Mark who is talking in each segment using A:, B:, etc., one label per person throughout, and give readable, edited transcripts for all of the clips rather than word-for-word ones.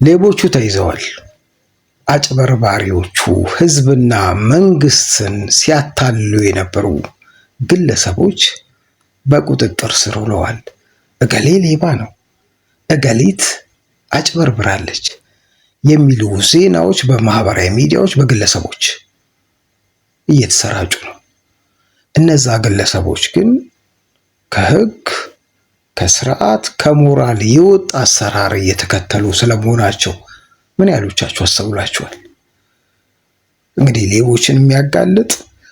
A: ሌቦቹ ተይዘዋል። አጭበርባሪዎቹ ህዝብና መንግስትን ሲያታልሉ የነበሩ ግለሰቦች በቁጥጥር ስር ውለዋል። እገሌ ሌባ ነው፣ እገሊት አጭበርብራለች የሚሉ ዜናዎች በማህበራዊ ሚዲያዎች በግለሰቦች እየተሰራጩ ነው። እነዛ ግለሰቦች ግን ከህግ፣ ከስርዓት፣ ከሞራል የወጣ አሰራር እየተከተሉ ስለመሆናቸው ምን ያህሎቻችሁ አስተውላችኋል? እንግዲህ ሌቦችን የሚያጋልጥ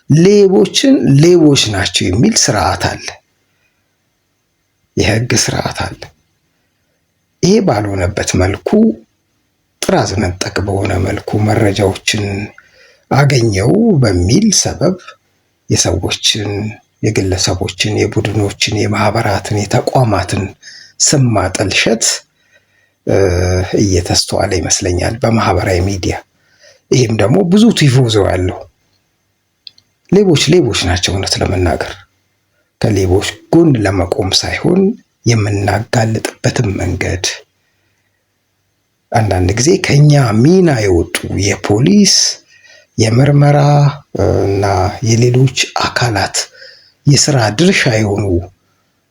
A: ሌቦችን ሌቦች ናቸው የሚል ስርዓት አለ፣ የህግ ስርዓት አለ። ይሄ ባልሆነበት መልኩ ጥራዝ ነጠቅ በሆነ መልኩ መረጃዎችን አገኘው በሚል ሰበብ የሰዎችን፣ የግለሰቦችን፣ የቡድኖችን፣ የማህበራትን፣ የተቋማትን ስም ማጠልሸት እየተስተዋለ ይመስለኛል በማህበራዊ ሚዲያ። ይህም ደግሞ ብዙ ቲፎዞ ያለው ሌቦች ናቸው። እውነት ለመናገር ከሌቦች ጎን ለመቆም ሳይሆን የምናጋልጥበትም መንገድ አንዳንድ ጊዜ ከኛ ሚና የወጡ የፖሊስ፣ የምርመራ እና የሌሎች አካላት የስራ ድርሻ የሆኑ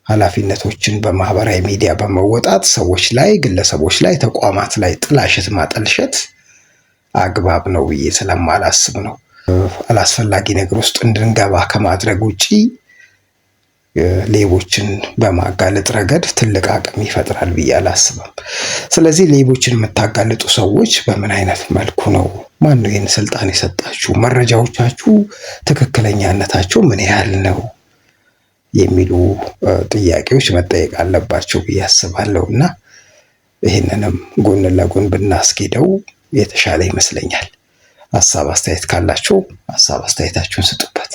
A: ኃላፊነቶችን በማህበራዊ ሚዲያ በመወጣት ሰዎች ላይ፣ ግለሰቦች ላይ፣ ተቋማት ላይ ጥላሸት ማጠልሸት አግባብ ነው ብዬ ስለማላስብ ነው። አላስፈላጊ ነገር ውስጥ እንድንገባ ከማድረግ ውጪ ሌቦችን በማጋለጥ ረገድ ትልቅ አቅም ይፈጥራል ብዬ አላስብም። ስለዚህ ሌቦችን የምታጋልጡ ሰዎች በምን አይነት መልኩ ነው? ማን ነው ይህን ስልጣን የሰጣችሁ? መረጃዎቻችሁ ትክክለኛነታቸው ምን ያህል ነው? የሚሉ ጥያቄዎች መጠየቅ አለባቸው ብዬ አስባለሁ እና ይህንንም ጎን ለጎን ብናስኬደው የተሻለ ይመስለኛል። ሀሳብ አስተያየት ካላችሁ ሀሳብ አስተያየታችሁን ስጡበት።